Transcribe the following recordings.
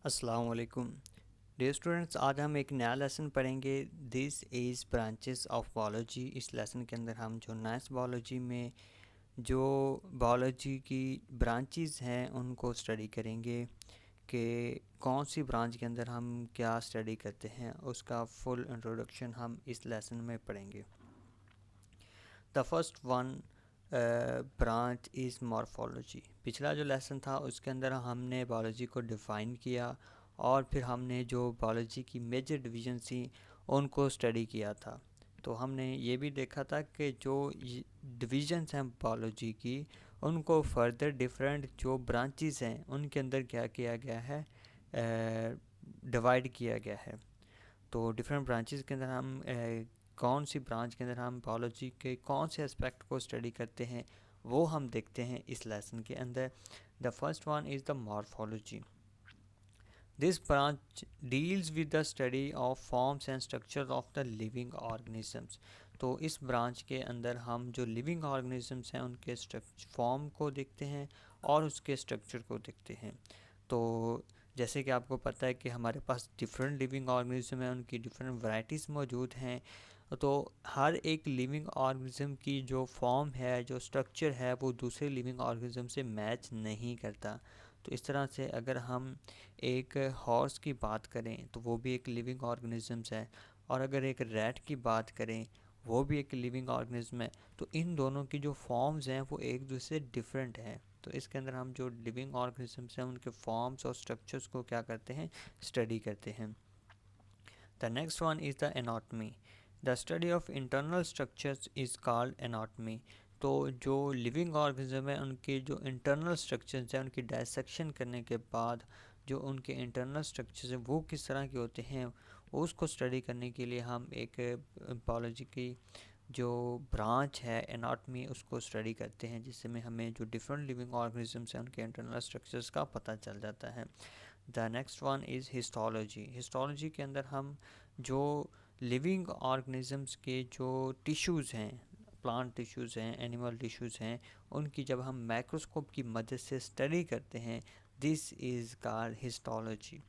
अस्सलाम वालेकुम dear students. आज हम एक नया लेसन पढ़ेंगे। This is branches of biology. इस लेसन के अंदर हम जो नाइस बायोलॉजी में जो बायोलॉजी की ब्रांचेस हैं उनको स्टडी करेंगे कि कौन सी ब्रांच के अंदर हम क्या स्टडी करते हैं, उसका फुल इंट्रोडक्शन हम इस लेसन में पढ़ेंगे। The first one branch is morphology. पिछला जो लेसन था उसके अंदर हमने बायोलॉजी को डिफ़ाइन किया और फिर हमने जो बायोलॉजी की मेजर डिवीज़न थी उनको स्टडी किया था। तो हमने ये भी देखा था कि जो डिवीज़न्स हैं बायोलॉजी की उनको फर्दर डिफरेंट जो ब्रांचेस हैं उनके अंदर क्या किया गया है, डिवाइड किया गया है। तो डिफरेंट ब्रांचेस के अंदर हम कौन सी ब्रांच के अंदर हम बायोलॉजी के कौन से एस्पेक्ट को स्टडी करते हैं वो हम देखते हैं इस लेसन के अंदर। The first one is the morphology. This branch deals with the study of forms and structure of the living organisms. तो इस ब्रांच के अंदर हम जो लिविंग ऑर्गेनिजम्स हैं उनके फॉर्म को देखते हैं और उसके स्ट्रक्चर को देखते हैं। तो जैसे कि आपको पता है कि हमारे पास डिफरेंट लिविंग ऑर्गेनिज्म हैं, उनकी डिफरेंट वैराइटीज़ मौजूद हैं। तो हर एक लिविंग ऑर्गेनिज्म की जो फॉर्म है, जो स्ट्रक्चर है, वो दूसरे लिविंग ऑर्गेनिज्म से मैच नहीं करता। तो इस तरह से अगर हम एक हॉर्स की बात करें तो वो भी एक लिविंग ऑर्गेनिजम्स है, और अगर एक रैट की बात करें वो भी एक लिविंग ऑर्गेनिज्म है। तो इन दोनों की जो फॉर्म्स हैं वो एक दूसरे से डिफरेंट हैं। तो इसके अंदर हम जो लिविंग ऑर्गेनिजम्स हैं उनके फॉर्म्स और स्ट्रक्चर्स को क्या करते हैं, स्टडी करते हैं। The next one is the anatomy. The study of internal structures is called anatomy. तो जो लिविंग ऑर्गेनिज्म है उनके जो इंटरनल स्ट्रक्चर्स हैं उनकी डायसेक्शन करने के बाद जो उनके इंटरनल स्ट्रक्चर्स हैं वो किस तरह के होते हैं उसको स्टडी करने के लिए हम एक बायोलॉजी की जो ब्रांच है एनाटमी उसको स्टडी करते हैं, जिसमें हमें जो डिफरेंट लिविंग ऑर्गेनिजम्स हैं उनके इंटरनल स्ट्रक्चर्स का पता चल जाता है। The next one is histology. Histology के अंदर हम जो लिविंग ऑर्गेनिजम्स के जो टिश्यूज़ हैं, प्लांट टिश्यूज़ हैं, एनिमल टिश्यूज़ हैं, उनकी जब हम माइक्रोस्कोप की मदद से स्टडी करते हैं, दिस इज़ कॉल्ड हिस्टोलॉजी।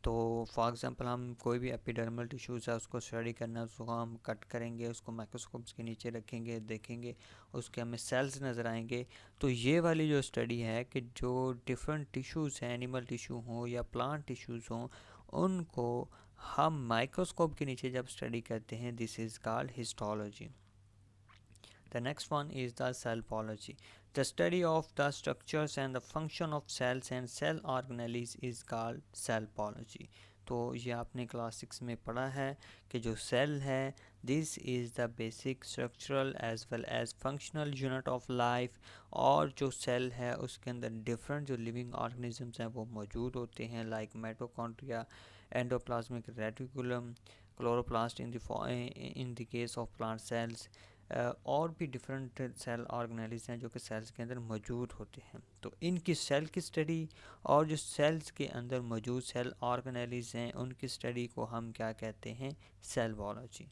तो फॉर एग्ज़ाम्पल हम कोई भी एपिडर्मल टिश्यूज़ है उसको स्टडी करना है, उसको हम कट करेंगे, उसको माइक्रोस्कोप्स के नीचे रखेंगे, देखेंगे, उसके हमें सेल्स नज़र आएंगे। तो ये वाली जो स्टडी है कि जो डिफरेंट टिश्यूज़ हैं, एनिमल टिश्यू हों या प्लांट टिश्यूज़ हों, उनको हम माइक्रोस्कोप के नीचे जब स्टडी करते हैं, this is called histology. The next one is the cellology. The study of the structures and the function of cells and cell organelles is called cellology. तो ये आपने क्लास 6 में पढ़ा है कि जो सेल है, this is the basic structural as well as functional unit of life. और जो सेल है उसके अंदर डिफरेंट जो लिविंग ऑर्गेनिजम्स हैं वो मौजूद होते हैं, like mitochondria, endoplasmic reticulum, chloroplast in the case of plant cells, और भी डिफरेंट सेल ऑर्गेनेल्स हैं जो कि सेल्स के अंदर मौजूद होते हैं। तो इनकी सेल की स्टडी और जो सेल्स के अंदर मौजूद सेल ऑर्गेनेल्स हैं उनकी स्टडी को हम क्या कहते हैं, cell biology.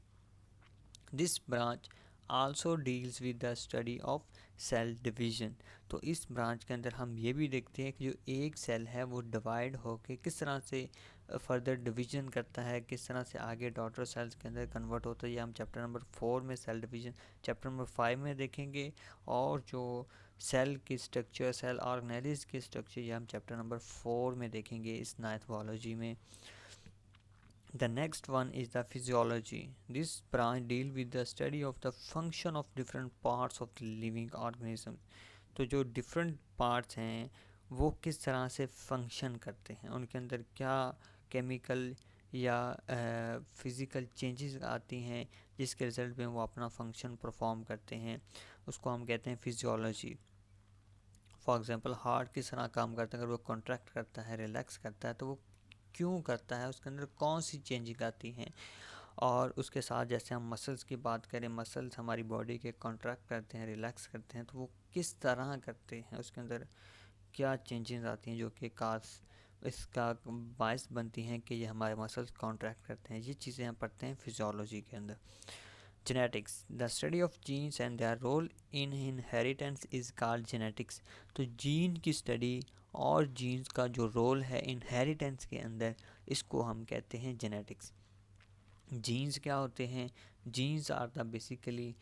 This branch also deals with the study of cell division. तो इस ब्रांच के अंदर हम ये भी देखते हैं कि जो एक सेल है वो डिवाइड होकर किस तरह से फर्दर डिवीज़न करता है, किस तरह से आगे डॉटर सेल्स के अंदर कन्वर्ट होता है। ये हम चैप्टर नंबर 4 में सेल डिवीज़न, चैप्टर नंबर 5 में देखेंगे। और जो सेल की स्ट्रक्चर, सेल ऑर्गेनेल्स की स्ट्रक्चर, ये हम चैप्टर नंबर 4 में देखेंगे इस नाइन्थ बायोलॉजी में। The next one is the physiology. This branch deal with the study of the function of different parts of the living organism. तो जो different parts हैं वो किस तरह से function करते हैं, उनके अंदर क्या chemical या physical changes आती हैं जिसके रिजल्ट में वो अपना function perform करते हैं, उसको हम कहते हैं physiology। फॉर एग्ज़ाम्पल हार्ट किस तरह काम करता है, अगर वो कॉन्ट्रैक्ट करता है, रिलैक्स करता है, तो वो क्यों करता है, उसके अंदर कौन सी चेंजिंग आती हैं। और उसके साथ जैसे हम मसल्स की बात करें, मसल्स हमारी बॉडी के कॉन्ट्रैक्ट करते हैं, रिलैक्स करते हैं, तो वो किस तरह करते हैं, उसके अंदर क्या चेंजेस आती हैं जो कि कास इसका बायस बनती हैं कि ये हमारे मसल्स कॉन्ट्रैक्ट करते हैं। ये चीज़ें हम पढ़ते हैं फिजियोलॉजी के अंदर। Genetics, the study of genes and their role in inheritance is called genetics. तो जीन की स्टडी और जीन्स का जो रोल है इनहेरिटेंस के अंदर, इसको हम कहते हैं जेनेटिक्स। जीन्स क्या होते हैं? Genes are the basically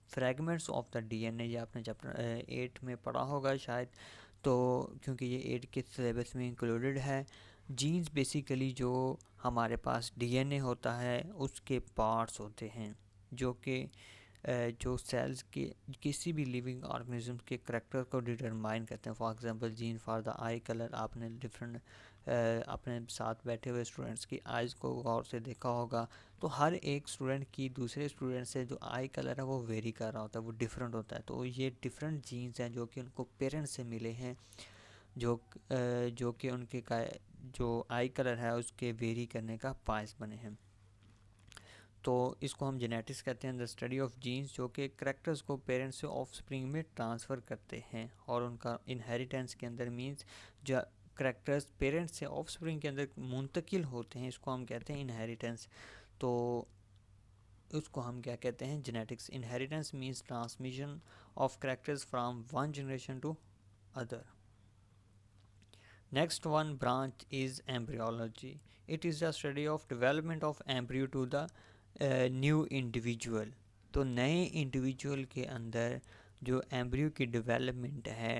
fragments of the DNA. ये आपने चैप्टर 8 में पढ़ा होगा शायद, तो क्योंकि ये 8 के सिलेबस में इंक्लूडेड है। जीन्स बेसिकली जो हमारे पास डीएनए होता है उसके पार्ट्स होते हैं, जो कि जो सेल्स के किसी भी लिविंग ऑर्गेनिज्म के करैक्टर को डिटरमाइन करते हैं। For example gene for the I colour, आपने डिफरेंट अपने साथ बैठे हुए स्टूडेंट्स की आइज़ को गौर से देखा होगा, तो हर एक स्टूडेंट की दूसरे स्टूडेंट से जो आई कलर है वो वेरी कर रहा होता है, वो डिफरेंट होता है। तो ये डिफरेंट जीन्स हैं जो कि उनको पेरेंट्स से मिले हैं, जो कि उनके का जो आई कलर है उसके वेरी करने का बायस बने हैं। तो इसको हम जेनेटिक्स कहते हैं, द स्टडी ऑफ जीन्स, जो कि करैक्टर्स को पेरेंट्स से ऑफस्प्रिंग में ट्रांसफ़र करते हैं और उनका इनहेरिटेंस के अंदर मींस जो करैक्टर्स पेरेंट्स से ऑफस्प्रिंग के अंदर मुंतकिल होते हैं, इसको हम कहते हैं इनहेरिटेंस। तो उसको हम क्या कहते हैं? Genetics. Inheritance means transmission of characters from one generation to other. Next one branch is embryology. It is the study of development of embryo to the new individual. तो नए इंडिविजुअल के अंदर जो एम्ब्रियो की डेवलपमेंट है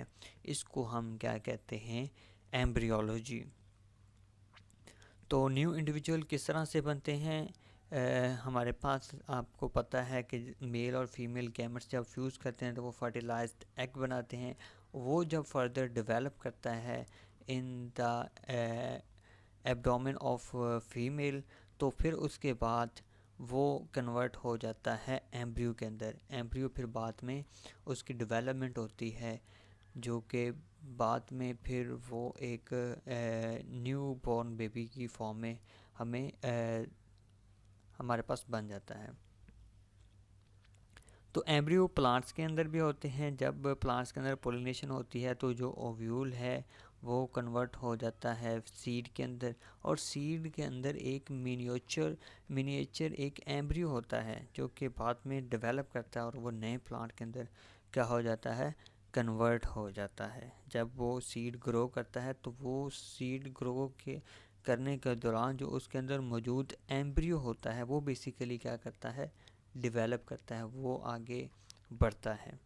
इसको हम क्या कहते हैं? एम्ब्रियोलॉजी। तो न्यू इंडिविजुअल किस तरह से बनते हैं? हमारे पास आपको पता है कि मेल और फीमेल गैमेट्स जब फ्यूज़ करते हैं तो वो फर्टिलाइज्ड एग बनाते हैं। वो जब फर्दर डेवलप करता है in the abdomen of female, तो फिर उसके बाद वो कन्वर्ट हो जाता है एम्ब्रियो के अंदर। एम्ब्रियो फिर बाद में उसकी डेवलपमेंट होती है, जो कि बाद में फिर वो एक न्यू बॉर्न बेबी की फॉर्म में हमें हमारे पास बन जाता है। तो एम्ब्रियो प्लांट्स के अंदर भी होते हैं। जब प्लांट्स के अंदर पोलिनेशन होती है तो जो ओव्यूल है वो कन्वर्ट हो जाता है सीड के अंदर, और सीड के अंदर एक मिनिएचर एक एम्ब्रियो होता है जो कि बाद में डेवलप करता है और वो नए प्लांट के अंदर क्या हो जाता है? कन्वर्ट हो जाता है। जब वो सीड ग्रो करता है तो वो सीड ग्रो के करने के दौरान जो उसके अंदर मौजूद एम्ब्रियो होता है वो बेसिकली क्या करता है? डेवलप करता है, वो आगे बढ़ता है।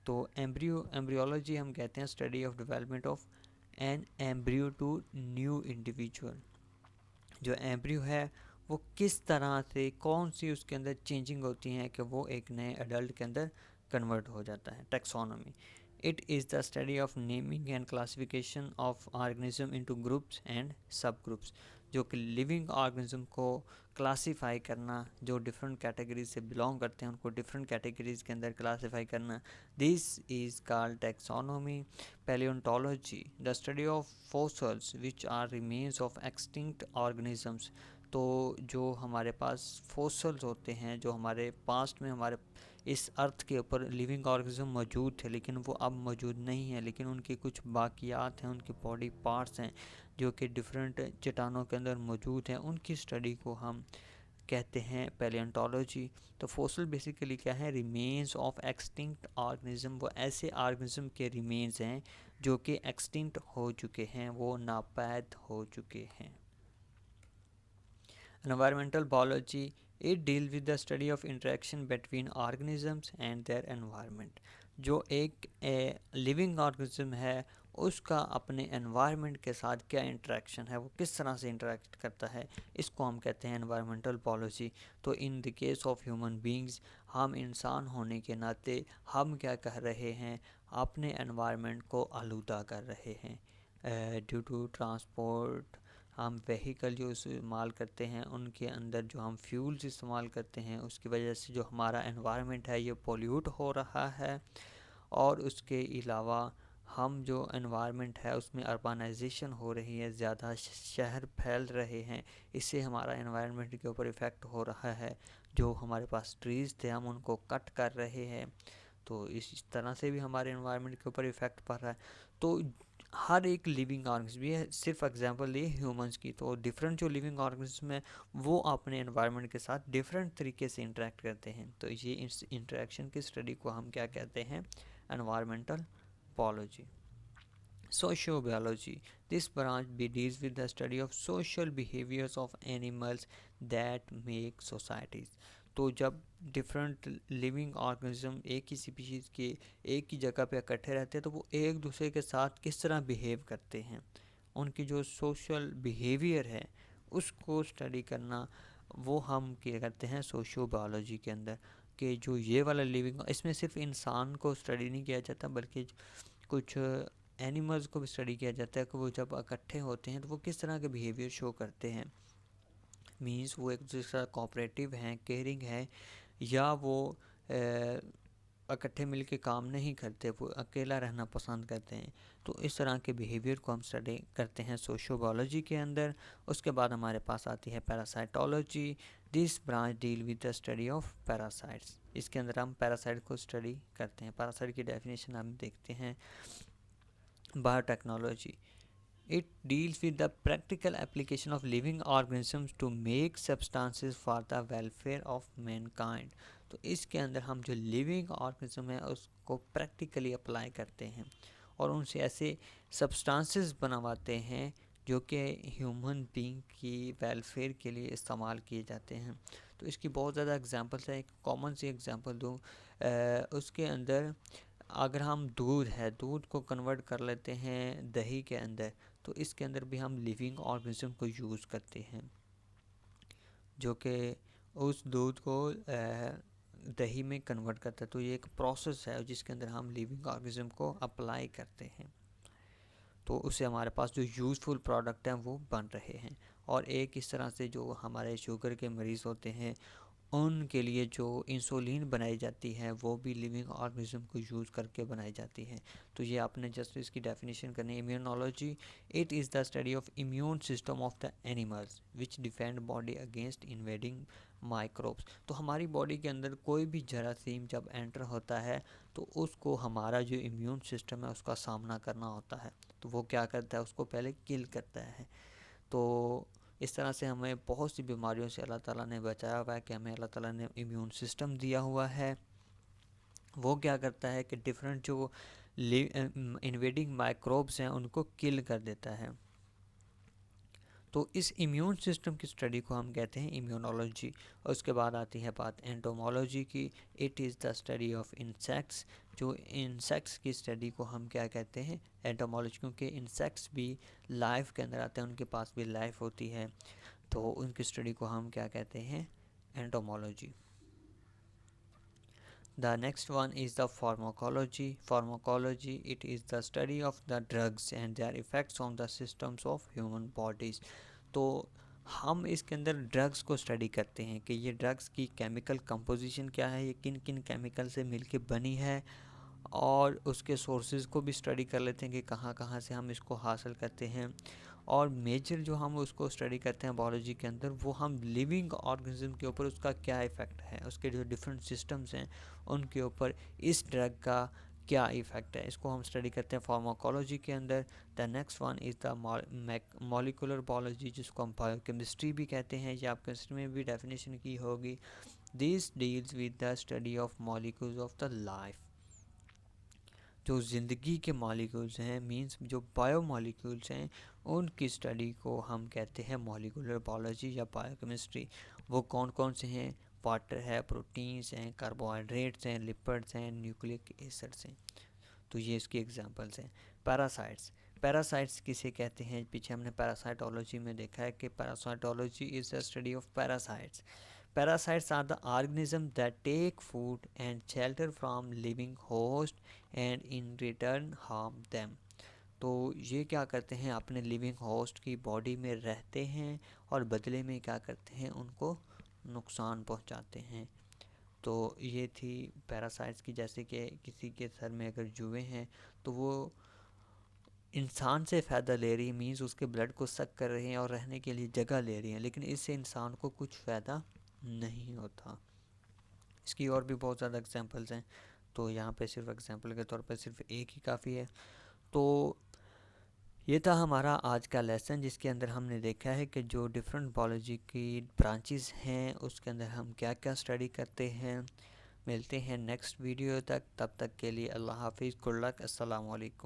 तो एम्ब्रियोलॉजी हम कहते हैं study of development of an embryo to new individual. जो एम्ब्रियो है वो किस तरह से, कौन सी उसके अंदर चेंजिंग होती हैं कि वो एक नए अडल्ट के अंदर कन्वर्ट हो जाता है। Taxonomy, it is the study of naming and classification of organism into groups and सब ग्रुप्स। जो कि लिविंग ऑर्गेनिज्म को क्लासीफाई करना, जो डिफरेंट कैटेगरीज से बिलोंग करते हैं उनको डिफरेंट कैटेगरीज के अंदर क्लासीफाई करना, this is called taxonomy. Palaeontology, the study of fossils which are remains of extinct organisms. तो जो हमारे पास फॉसिल्स होते हैं, जो हमारे पास्ट में हमारे इस अर्थ के ऊपर लिविंग ऑर्गेनिज्म मौजूद थे लेकिन वो अब मौजूद नहीं है, लेकिन उनकी कुछ बाकियात हैं, उनके बॉडी पार्ट्स हैं जो कि डिफरेंट चट्टानों के अंदर मौजूद हैं, उनकी स्टडी को हम कहते हैं पैलियोंटोलॉजी। तो फॉसिल बेसिकली क्या है? Remains of extinct organism. वो ऐसे ऑर्गेनिज्म के रिमेन्स हैं जो कि एक्सटिंक्ट हो चुके हैं, वो नापैद हो चुके हैं। Environmental biology, it deal with the study of interaction between organisms and their environment. जो एक लिविंग ऑर्गेनिज्म है उसका अपने एनवायरनमेंट के साथ क्या इंटरेक्शन है, वो किस तरह से इंटरेक्ट करता है, इसको हम कहते हैं एनवायरमेंटल बायोलॉजी। तो in the case of human beings, हम इंसान होने के नाते हम क्या कर रहे हैं? अपने एनवायरनमेंट को आलूदा कर रहे हैं ड्यू टू ट्रांसपोर्ट। हम व्हीकल जो इस्तेमाल करते हैं उनके अंदर जो हम फ्यूल्स इस्तेमाल करते हैं उसकी वजह से जो हमारा एनवायरनमेंट है ये पोल्यूट हो रहा है। और उसके अलावा हम जो एनवायरनमेंट है उसमें अर्बनाइजेशन हो रही है, ज़्यादा शहर फैल रहे हैं, इससे हमारा एनवायरनमेंट के ऊपर इफ़ेक्ट हो रहा है। जो हमारे पास ट्रीज़ थे हम उनको कट कर रहे हैं, तो इस तरह से भी हमारे एनवायरनमेंट के ऊपर इफ़ेक्ट पड़ रहा है। तो हर एक लिविंग ऑर्गेनिज्म, भी है सिर्फ एग्जांपल ये ह्यूमंस की, तो डिफरेंट जो लिविंग ऑर्गेनिज्म है वो अपने एनवायरनमेंट के साथ डिफरेंट तरीके से इंटरेक्ट करते हैं। तो ये इस इंटरेक्शन की स्टडी को हम क्या कहते हैं? Environmental biology. Sociobiology. This branch deals with the study of social behaviors of animals that make societies. तो जब डिफरेंट लिविंग ऑर्गेनिज्म एक ही स्पीशीज़ के एक ही जगह पे इकट्ठे रहते हैं तो वो एक दूसरे के साथ किस तरह बिहेव करते हैं, उनकी जो सोशल बिहेवियर है उसको स्टडी करना, वो हम क्या करते हैं सोशियो बायोलॉजी के अंदर। कि जो ये वाला लिविंग, इसमें सिर्फ इंसान को स्टडी नहीं किया जाता बल्कि कुछ एनिमल्स को भी स्टडी किया जाता है कि वो जब इकट्ठे होते हैं तो वो किस तरह के बिहेवियर शो करते हैं। मीन्स वो एक दूसरे के साथ कोऑपरेटिव हैं, केयरिंग है, या वो इकट्ठे मिलके काम नहीं करते, वो अकेला रहना पसंद करते हैं। तो इस तरह के बिहेवियर को हम स्टडी करते हैं सोशियोबायोलॉजी के अंदर। उसके बाद हमारे पास आती है parasitology. This branch deal with the study of parasites. इसके अंदर हम पैरासाइट को स्टडी करते हैं। पैरासाइट की डेफिनेशन हम देखते हैं। Biotechnology, it deals with the practical application of living organisms to make substances for the welfare of mankind। तो इसके अंदर हम जो लिविंग ऑर्गेनिज्म है उसको प्रैक्टिकली अप्लाई करते हैं और उनसे ऐसे सब्सटेंसेस बनवाते हैं जो कि ह्यूमन बीइंग की वेलफेयर के लिए इस्तेमाल किए जाते हैं। तो इसकी बहुत ज़्यादा एग्जांपल्स है। एक कॉमन सी एग्जांपल दूँ, उसके अंदर अगर हम दूध को कन्वर्ट कर लेते हैं दही के अंदर, तो इसके अंदर भी हम लिविंग ऑर्गेनिज्म को यूज़ करते हैं जो कि उस दूध को दही में कन्वर्ट करता है। तो ये एक प्रोसेस है जिसके अंदर हम लिविंग ऑर्गेनिज्म को अप्लाई करते हैं, तो उससे हमारे पास जो यूज़फुल प्रोडक्ट हैं वो बन रहे हैं। और एक इस तरह से जो हमारे शुगर के मरीज़ होते हैं उनके लिए जो इंसुलिन बनाई जाती है वो भी लिविंग ऑर्गेनिज्म को यूज़ करके बनाई जाती है। तो ये आपने जस्ट इसकी डेफिनेशन करनी है। Immunology, it is the study of immune system of the animals which defend body against invading microbes. तो हमारी बॉडी के अंदर कोई भी जरासीम जब एंटर होता है तो उसको हमारा जो इम्यून सिस्टम है उसका सामना करना होता है, तो वो क्या करता है, उसको पहले किल करता है। तो इस तरह से हमें बहुत सी बीमारियों से अल्लाह ताला ने बचाया हुआ है कि हमें अल्लाह ताला ने इम्यून सिस्टम दिया हुआ है। वो क्या करता है कि डिफरेंट जो इन्वेडिंग माइक्रोब्स हैं उनको किल कर देता है। तो इस इम्यून सिस्टम की स्टडी को हम कहते हैं इम्यूनोलॉजी। और उसके बाद आती है बात एंटोमोलॉजी की। It is the study of insects. जो इंसेक्ट्स की स्टडी को हम क्या कहते हैं, एंटोमोलॉजी, क्योंकि इंसेक्ट्स भी लाइफ के अंदर आते हैं, उनके पास भी लाइफ होती है, तो उनकी स्टडी को हम क्या कहते हैं, entomology. The next one is the pharmacology. Pharmacology, it is the study of the drugs and their effects on the systems of human bodies। तो हम इसके अंदर ड्रग्स को स्टडी करते हैं कि ये ड्रग्स की केमिकल कंपोजिशन क्या है, ये किन किन केमिकल से मिलके बनी है, और उसके सोर्सेज को भी स्टडी कर लेते हैं कि कहाँ कहाँ से हम इसको हासिल करते हैं। और मेजर जो हम उसको स्टडी करते हैं बायोलॉजी के अंदर, वो हम लिविंग ऑर्गेनिज्म के ऊपर उसका क्या इफ़ेक्ट है, उसके जो डिफरेंट सिस्टम्स हैं उनके ऊपर इस ड्रग का क्या इफ़ेक्ट है, इसको हम स्टडी करते हैं फार्माकोलॉजी के अंदर। The next one is the molecular biology, जिसको हम बायोकेमिस्ट्री भी कहते हैं, या आप केमिस्ट्री में भी डेफिनेशन की होगी। This deals with the study of molecules of the life. जो ज़िंदगी के मॉलिक्यूल्स हैं, मींस जो बायो मॉलिक्यूल्स हैं, उनकी स्टडी को हम कहते हैं मॉलिकुलर बायोलॉजी या बायोकेमिस्ट्री। वो कौन कौन से हैं, वाटर है, प्रोटीन्स हैं, कार्बोहाइड्रेट्स हैं, लिपिड्स हैं, न्यूक्लिक एसिड्स हैं। तो ये इसकी एग्जांपल्स हैं। पैरासाइट्स, पैरासाइट्स किसे कहते हैं, पीछे हमने पैरासाइटोलॉजी में देखा है कि parasitology is the study of parasites. Parasites are the organisms that take food and shelter from living host and in return harm them। तो ये क्या करते हैं, अपने लिविंग होस्ट की बॉडी में रहते हैं और बदले में क्या करते हैं, उनको नुकसान पहुंचाते हैं। तो ये थी पैरासाइट्स की। जैसे कि किसी के सर में अगर जुए हैं तो वो इंसान से फ़ायदा ले रही है, मीन्स उसके ब्लड को सक कर रही हैं और रहने के लिए जगह ले रही हैं, लेकिन इससे इंसान को कुछ फ़ायदा नहीं होता। इसकी और भी बहुत ज़्यादा एग्जांपल्स हैं, तो यहाँ पे सिर्फ एग्जांपल के तौर पर सिर्फ एक ही काफ़ी है। तो ये था हमारा आज का लेसन, जिसके अंदर हमने देखा है कि जो डिफरेंट बायोलॉजी की ब्रांचेस हैं उसके अंदर हम क्या क्या स्टडी करते हैं। मिलते हैं नेक्स्ट वीडियो तक, तब तक के लिए अल्लाह हाफिज़, गुड लक, अस्सलाम वालेकुम।